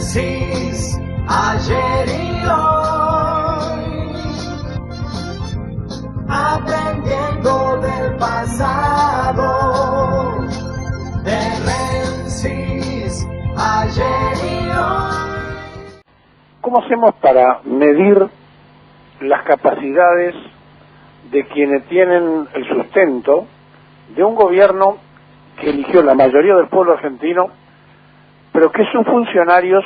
Menzies, ayer y hoy, aprendiendo del pasado. De Menzies, ayer y hoy. ¿Cómo hacemos para medir las capacidades de quienes tienen el sustento de un gobierno que eligió la mayoría del pueblo argentino, pero que sus funcionarios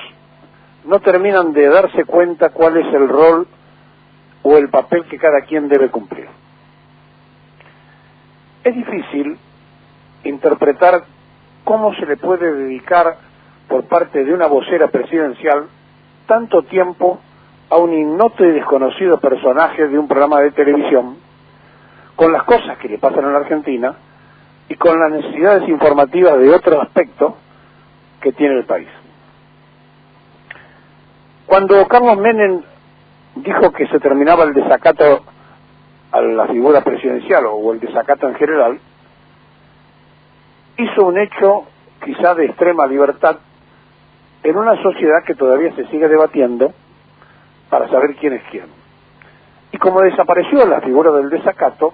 no terminan de darse cuenta cuál es el rol o el papel que cada quien debe cumplir? Es difícil interpretar cómo se le puede dedicar por parte de una vocera presidencial tanto tiempo a un ignoto y desconocido personaje de un programa de televisión, con las cosas que le pasan en la Argentina y con las necesidades informativas de otro aspecto que tiene el país. Cuando Carlos Menem dijo que se terminaba el desacato a la figura presidencial o el desacato en general, hizo un hecho quizá de extrema libertad en una sociedad que todavía se sigue debatiendo para saber quién es quién. Y como desapareció la figura del desacato,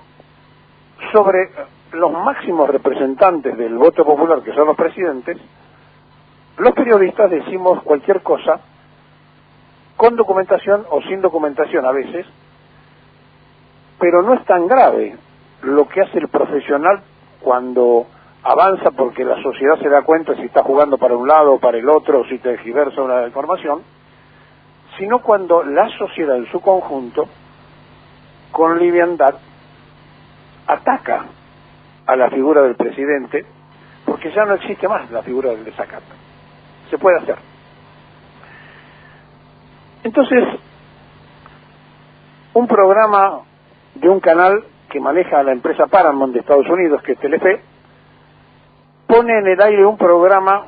sobre los máximos representantes del voto popular, que son los presidentes, los periodistas decimos cualquier cosa, con documentación o sin documentación a veces, pero no es tan grave lo que hace el profesional cuando avanza porque la sociedad se da cuenta si está jugando para un lado o para el otro, o si tergiversa una información, sino cuando la sociedad en su conjunto, con liviandad, ataca a la figura del presidente, porque ya no existe más la figura del desacato. Se puede hacer. Entonces, un programa de un canal que maneja la empresa Paramount de Estados Unidos, que es Telefe, pone en el aire un programa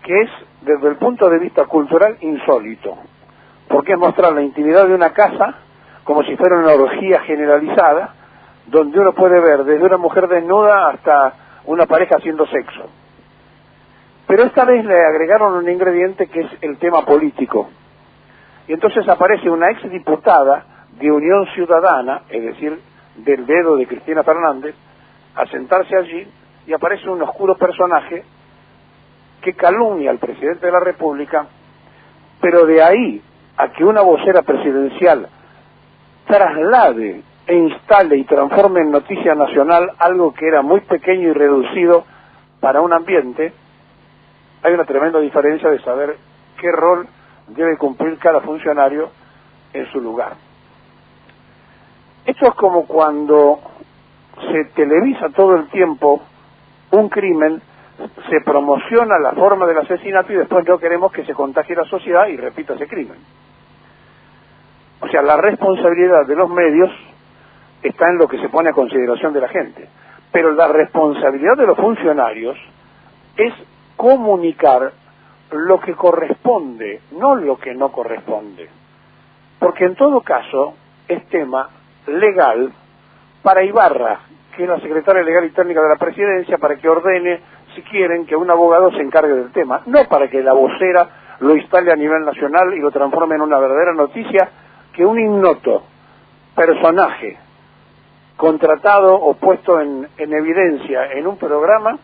que es, desde el punto de vista cultural, insólito, porque es mostrar la intimidad de una casa como si fuera una orgía generalizada, donde uno puede ver desde una mujer desnuda hasta una pareja haciendo sexo. Pero esta vez le agregaron un ingrediente que es el tema político. Y entonces aparece una exdiputada de Unión Ciudadana, es decir, del dedo de Cristina Fernández, a sentarse allí, y aparece un oscuro personaje que calumnia al presidente de la República, pero de ahí a que una vocera presidencial traslade e instale y transforme en noticia nacional algo que era muy pequeño y reducido para un ambiente, hay una tremenda diferencia de saber qué rol debe cumplir cada funcionario en su lugar. Esto es como cuando se televisa todo el tiempo un crimen, se promociona la forma del asesinato y después no queremos que se contagie la sociedad y repita ese crimen. O sea, la responsabilidad de los medios está en lo que se pone a consideración de la gente, pero la responsabilidad de los funcionarios es comunicar lo que corresponde, no lo que no corresponde, porque en todo caso es tema legal para Ibarra, que es la secretaria legal y técnica de la presidencia, para que ordene, si quieren, que un abogado se encargue del tema, no para que la vocera lo instale a nivel nacional y lo transforme en una verdadera noticia, que un ignoto personaje contratado o puesto en evidencia en un programa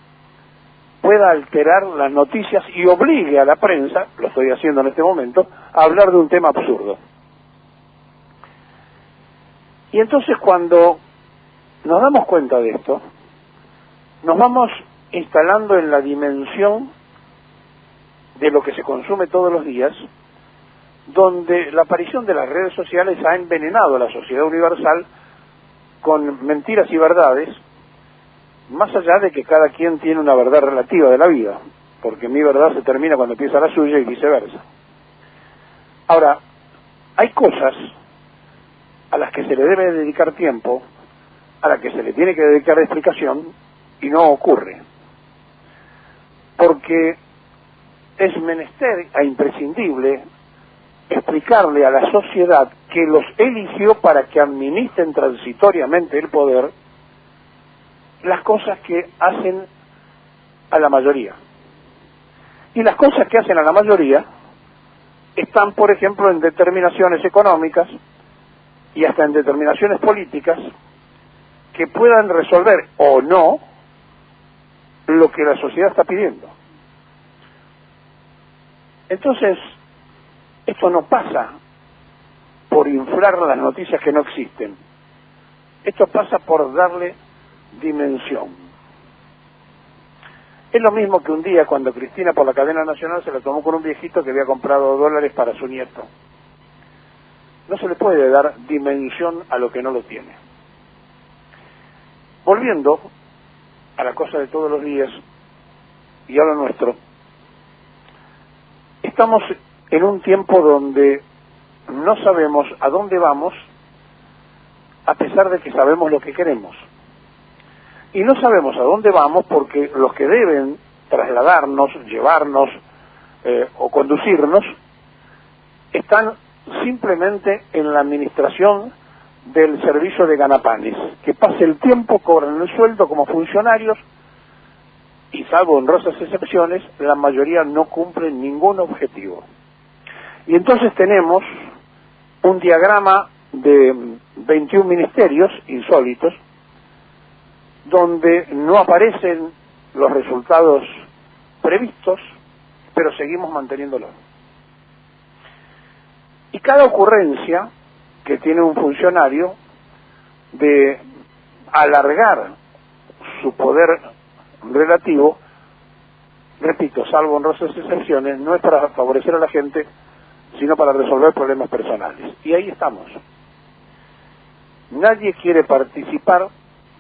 pueda alterar las noticias y obligue a la prensa, lo estoy haciendo en este momento, a hablar de un tema absurdo. Y entonces cuando nos damos cuenta de esto, nos vamos instalando en la dimensión de lo que se consume todos los días, donde la aparición de las redes sociales ha envenenado a la sociedad universal con mentiras y verdades, más allá de que cada quien tiene una verdad relativa de la vida, porque mi verdad se termina cuando empieza la suya y viceversa. Ahora, hay cosas a las que se le debe dedicar tiempo, a las que se le tiene que dedicar explicación, y no ocurre. Porque es menester e imprescindible explicarle a la sociedad que los eligió para que administren transitoriamente el poder las cosas que hacen a la mayoría. Y las cosas que hacen a la mayoría están, por ejemplo, en determinaciones económicas y hasta en determinaciones políticas que puedan resolver o no lo que la sociedad está pidiendo. Entonces, esto no pasa por inflar las noticias que no existen. Esto pasa por darle dimensión. Es lo mismo que un día cuando Cristina por la cadena nacional se la tomó con un viejito que había comprado dólares para su nieto. No se le puede dar dimensión a lo que no lo tiene. Volviendo a la cosa de todos los días y a lo nuestro, estamos en un tiempo donde no sabemos a dónde vamos, a pesar de que sabemos lo que queremos. Y no sabemos a dónde vamos porque los que deben trasladarnos, llevarnos o conducirnos están simplemente en la administración del servicio de ganapanes, que pase el tiempo, cobran el sueldo como funcionarios y salvo honrosas excepciones, la mayoría no cumplen ningún objetivo. Y entonces tenemos un diagrama de 21 ministerios insólitos, donde no aparecen los resultados previstos, pero seguimos manteniéndolo. Y cada ocurrencia que tiene un funcionario de alargar su poder relativo, repito, salvo honrosas excepciones, no es para favorecer a la gente, sino para resolver problemas personales. Y ahí estamos. Nadie quiere participar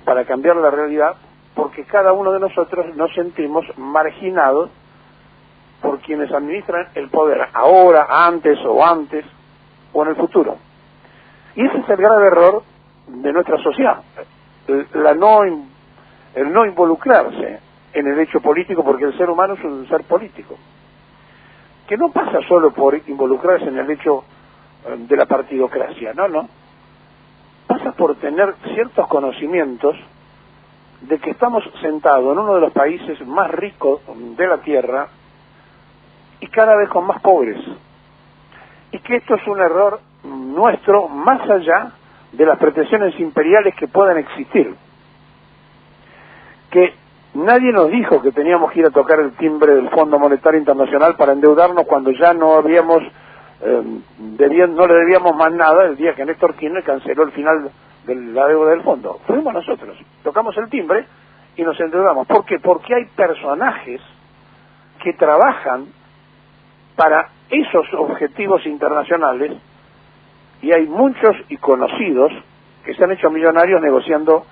para cambiar la realidad porque cada uno de nosotros nos sentimos marginados por quienes administran el poder, ahora, antes o en el futuro. Y ese es el grave error de nuestra sociedad, el no involucrarse en el hecho político, porque el ser humano es un ser político, que no pasa solo por involucrarse en el hecho de la partidocracia, no, pasa por tener ciertos conocimientos de que estamos sentados en uno de los países más ricos de la tierra y cada vez con más pobres, y que esto es un error nuestro más allá de las pretensiones imperiales que puedan existir, que nadie nos dijo que teníamos que ir a tocar el timbre del Fondo Monetario Internacional para endeudarnos cuando ya no habíamos no le debíamos más nada el día que Néstor Kirchner canceló el final de la deuda del fondo. Fuimos nosotros, tocamos el timbre y nos endeudamos. ¿Por qué? Porque hay personajes que trabajan para esos objetivos internacionales y hay muchos y conocidos que se han hecho millonarios negociando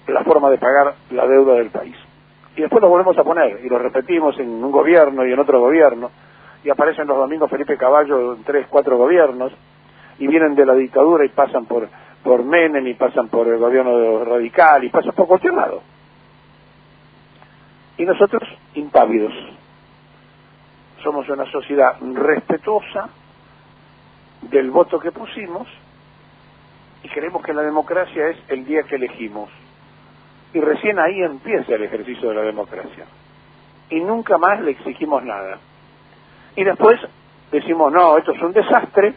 la forma de pagar la deuda del país. Y después lo volvemos a poner y lo repetimos en un gobierno y en otro gobierno, y aparecen los domingos Felipe Caballo en 3, 4 gobiernos, y vienen de la dictadura y pasan por Menem, y pasan por el gobierno radical, y pasan por cualquier lado. Y nosotros, impávidos. Somos una sociedad respetuosa del voto que pusimos, y creemos que la democracia es el día que elegimos. Y recién ahí empieza el ejercicio de la democracia. Y nunca más le exigimos nada. Y después decimos, no, esto es un desastre,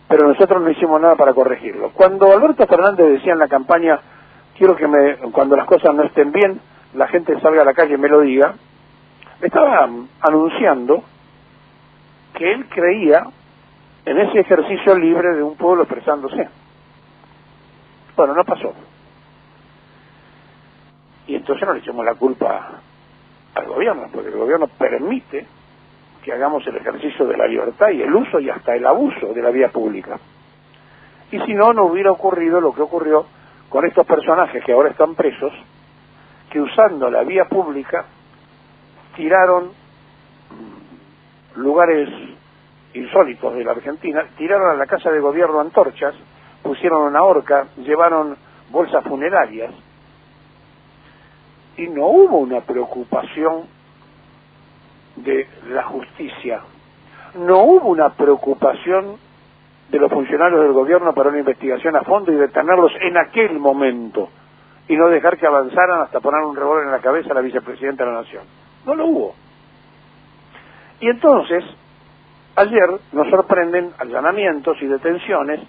pero nosotros no hicimos nada para corregirlo. Cuando Alberto Fernández decía en la campaña, quiero que cuando las cosas no estén bien, la gente salga a la calle y me lo diga, estaba anunciando que él creía en ese ejercicio libre de un pueblo expresándose. Bueno, no pasó. Y entonces no le echamos la culpa al gobierno, porque el gobierno permite que hagamos el ejercicio de la libertad y el uso y hasta el abuso de la vía pública. Y si no, no hubiera ocurrido lo que ocurrió con estos personajes que ahora están presos, que usando la vía pública tiraron lugares insólitos de la Argentina, tiraron a la casa de gobierno antorchas, pusieron una horca, llevaron bolsas funerarias, y no hubo una preocupación de la justicia, no hubo una preocupación de los funcionarios del gobierno para una investigación a fondo y detenerlos en aquel momento y no dejar que avanzaran hasta poner un revólver en la cabeza a la vicepresidenta de la Nación. No lo hubo. Y entonces ayer nos sorprenden allanamientos y detenciones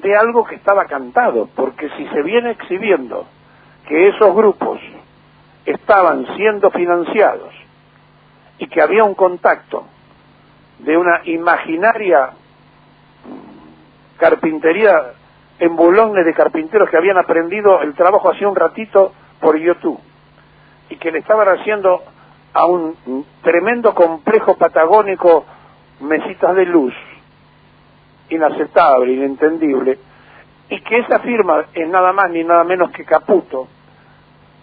de algo que estaba cantado, porque si se viene exhibiendo que esos grupos estaban siendo financiados y que había un contacto de una imaginaria carpintería en Boulogne de carpinteros que habían aprendido el trabajo hacía un ratito por YouTube y que le estaban haciendo a un tremendo complejo patagónico mesitas de luz, inaceptable, inentendible, y que esa firma es nada más ni nada menos que Caputo,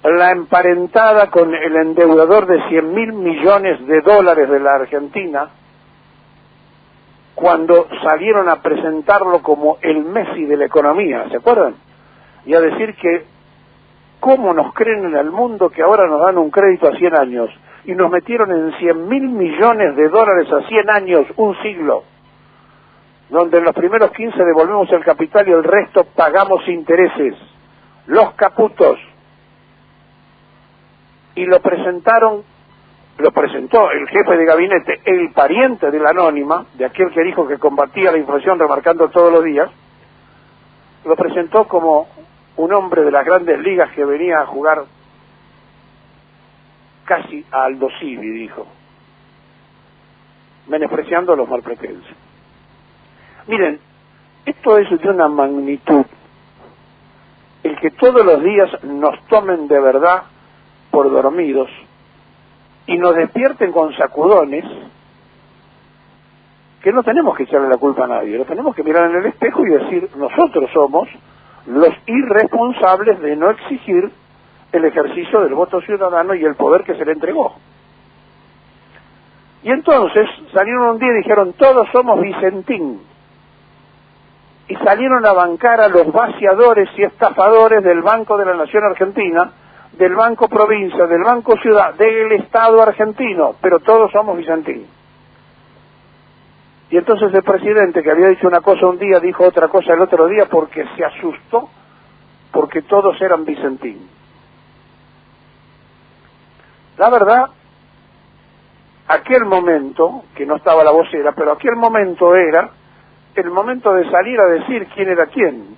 la emparentada con el endeudador de 100.000 millones de dólares de la Argentina, cuando salieron a presentarlo como el Messi de la economía, ¿se acuerdan? Y a decir que cómo nos creen en el mundo que ahora nos dan un crédito a 100 años, y nos metieron en 100.000 millones de dólares a 100 años, un siglo, donde en los primeros 15 devolvemos el capital y el resto pagamos intereses, los caputos. Y lo presentó el jefe de gabinete, el pariente de la anónima, de aquel que dijo que combatía la inflación remarcando todos los días, lo presentó como un hombre de las grandes ligas que venía a jugar casi a Aldo Civi, dijo, menospreciando a los malpretenses. Miren, esto es de una magnitud, el que todos los días nos tomen de verdad por dormidos y nos despierten con sacudones, que no tenemos que echarle la culpa a nadie, lo tenemos que mirar en el espejo y decir, nosotros somos los irresponsables de no exigir el ejercicio del voto ciudadano y el poder que se le entregó. Y entonces salieron un día y dijeron, todos somos Vicentín, y salieron a bancar a los vaciadores y estafadores del Banco de la Nación Argentina, del Banco Provincia, del Banco Ciudad, del Estado argentino, pero todos somos Vicentín. Y entonces el presidente, que había dicho una cosa un día, dijo otra cosa el otro día porque se asustó, porque todos eran Vicentín. La verdad, aquel momento, que no estaba la vocera, pero aquel momento era el momento de salir a decir quién era quién,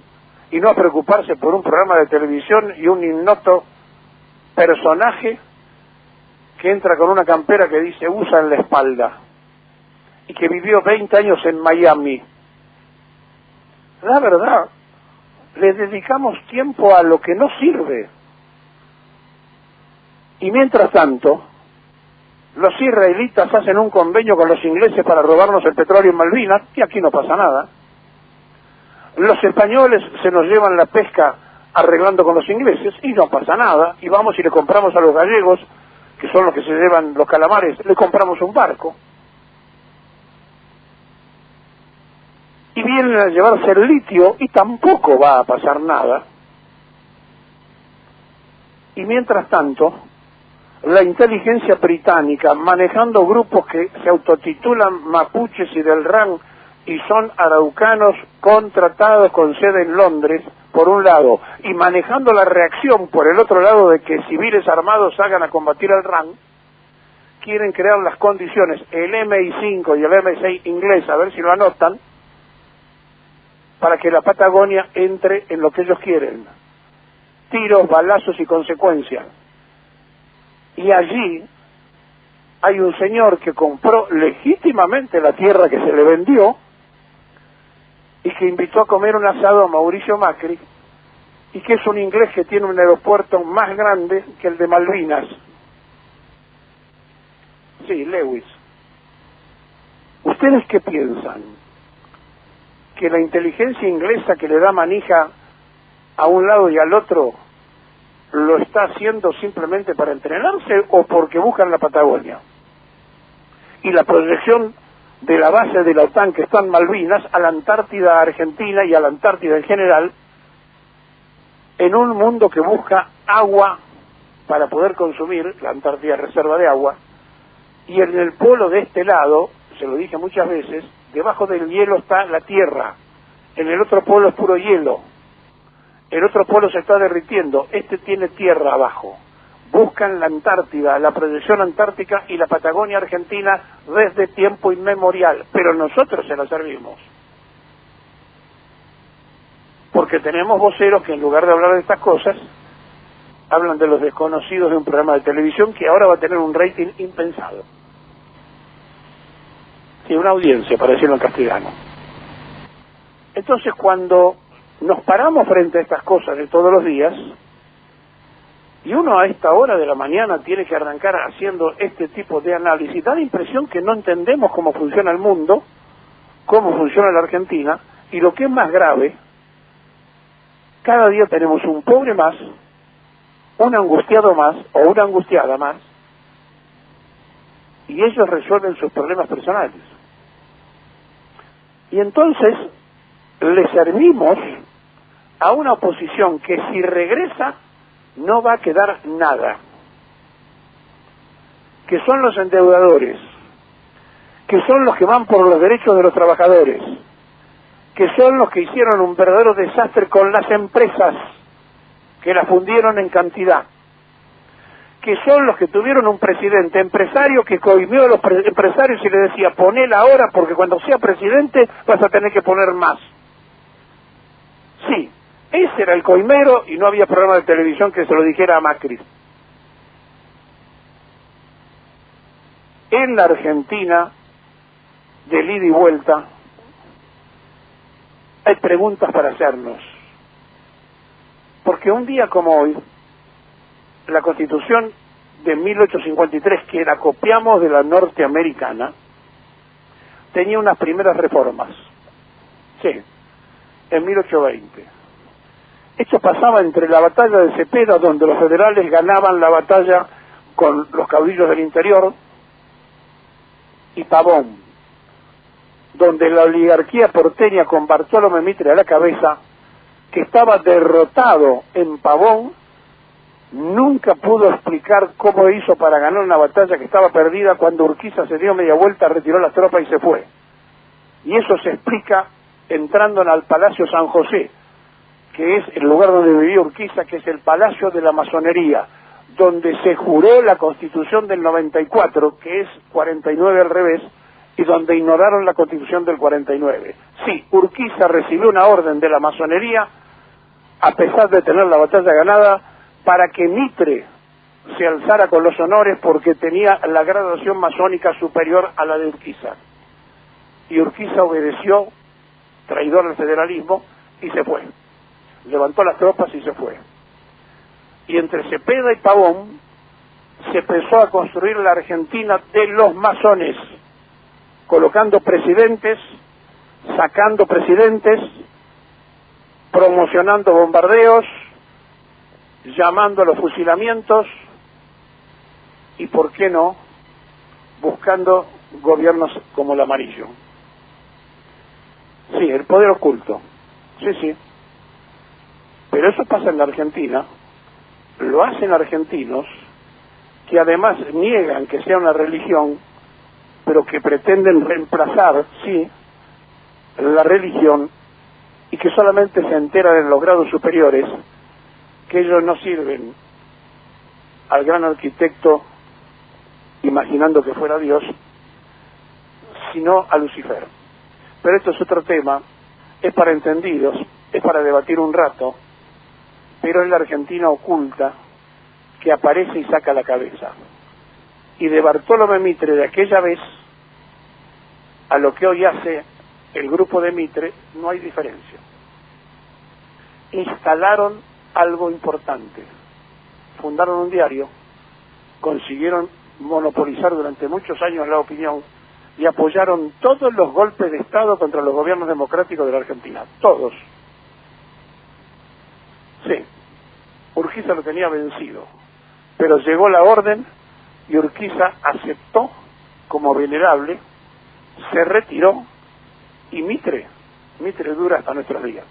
y no a preocuparse por un programa de televisión y un ignoto personaje que entra con una campera que dice USA en la espalda, y que vivió 20 años en Miami. La verdad, le dedicamos tiempo a lo que no sirve. Y mientras tanto, los israelitas hacen un convenio con los ingleses para robarnos el petróleo en Malvinas, y aquí no pasa nada. Los españoles se nos llevan la pesca arreglando con los ingleses, y no pasa nada. Y vamos y le compramos a los gallegos, que son los que se llevan los calamares, le compramos un barco. Y vienen a llevarse el litio, y tampoco va a pasar nada. Y mientras tanto, la inteligencia británica, manejando grupos que se autotitulan mapuches y del RAN y son araucanos contratados con sede en Londres, por un lado, y manejando la reacción por el otro lado de que civiles armados salgan a combatir al RAN, quieren crear las condiciones, el MI5 y el MI6 inglés, a ver si lo anotan, para que la Patagonia entre en lo que ellos quieren: tiros, balazos y consecuencias. Y allí hay un señor que compró legítimamente la tierra que se le vendió y que invitó a comer un asado a Mauricio Macri, y que es un inglés que tiene un aeropuerto más grande que el de Malvinas. Sí, Lewis. ¿Ustedes qué piensan? ¿Que la inteligencia inglesa que le da manija a un lado y al otro lo está haciendo simplemente para entrenarse o porque buscan la Patagonia? Y la proyección de la base de la OTAN que está en Malvinas a la Antártida Argentina y a la Antártida en general, en un mundo que busca agua para poder consumir, la Antártida es reserva de agua, y en el polo de este lado, se lo dije muchas veces, debajo del hielo está la tierra, en el otro polo es puro hielo, el otro polo se está derritiendo, este tiene tierra abajo. buscan la Antártida, la proyección antártica y la Patagonia Argentina desde tiempo inmemorial, pero nosotros se la servimos. Porque tenemos voceros que en lugar de hablar de estas cosas, hablan de los desconocidos de un programa de televisión que ahora va a tener un rating impensado. Sí, una audiencia, para decirlo en castellano. Entonces, cuando nos paramos frente a estas cosas de todos los días, y uno a esta hora de la mañana tiene que arrancar haciendo este tipo de análisis, da la impresión que no entendemos cómo funciona el mundo, cómo funciona la Argentina, y lo que es más grave, cada día tenemos un pobre más, un angustiado más o una angustiada más, y ellos resuelven sus problemas personales. Y entonces le servimos a una oposición que si regresa no va a quedar nada, que son los endeudadores, que son los que van por los derechos de los trabajadores, que son los que hicieron un verdadero desastre con las empresas, que las fundieron en cantidad, que son los que tuvieron un presidente empresario que coimió a los empresarios y le decía, ponela ahora porque cuando sea presidente vas a tener que poner más. Sí, ese era el coimero y no había programa de televisión que se lo dijera a Macri. En la Argentina, de ida y vuelta, hay preguntas para hacernos. Porque un día como hoy, la Constitución de 1853, que la copiamos de la norteamericana, tenía unas primeras reformas. Sí, en 1820. Esto pasaba entre la batalla de Cepeda, donde los federales ganaban la batalla con los caudillos del interior, y Pavón, donde la oligarquía porteña con Bartolomé Mitre a la cabeza, que estaba derrotado en Pavón, nunca pudo explicar cómo hizo para ganar una batalla que estaba perdida cuando Urquiza se dio media vuelta, retiró las tropas y se fue. Y eso se explica entrando al Palacio San José, que es el lugar donde vivía Urquiza, que es el Palacio de la Masonería, donde se juró la Constitución del 94, que es 49 al revés, y donde ignoraron la Constitución del 49. Sí, Urquiza recibió una orden de la masonería, a pesar de tener la batalla ganada, para que Mitre se alzara con los honores porque tenía la graduación masónica superior a la de Urquiza. Y Urquiza obedeció, traidor al federalismo, y se fue. Levantó las tropas y se fue. Y entre Cepeda y Pavón se empezó a construir la Argentina de los masones, colocando presidentes, sacando presidentes, promocionando bombardeos, llamando a los fusilamientos y, ¿por qué no?, buscando gobiernos como el amarillo. Sí, el poder oculto. Sí, sí. Pero eso pasa en la Argentina, lo hacen argentinos que además niegan que sea una religión, pero que pretenden reemplazar, sí, la religión, y que solamente se enteran en los grados superiores que ellos no sirven al gran arquitecto imaginando que fuera Dios, sino a Lucifer. Pero esto es otro tema, es para entendidos, es para debatir un rato, pero es la Argentina oculta que aparece y saca la cabeza. Y de Bartolomé Mitre de aquella vez a lo que hoy hace el grupo de Mitre no hay diferencia. Instalaron algo importante, fundaron un diario, consiguieron monopolizar durante muchos años la opinión y apoyaron todos los golpes de Estado contra los gobiernos democráticos de la Argentina, todos. Sí, Urquiza lo tenía vencido, pero llegó la orden y Urquiza aceptó como venerable, se retiró y Mitre dura hasta nuestros días.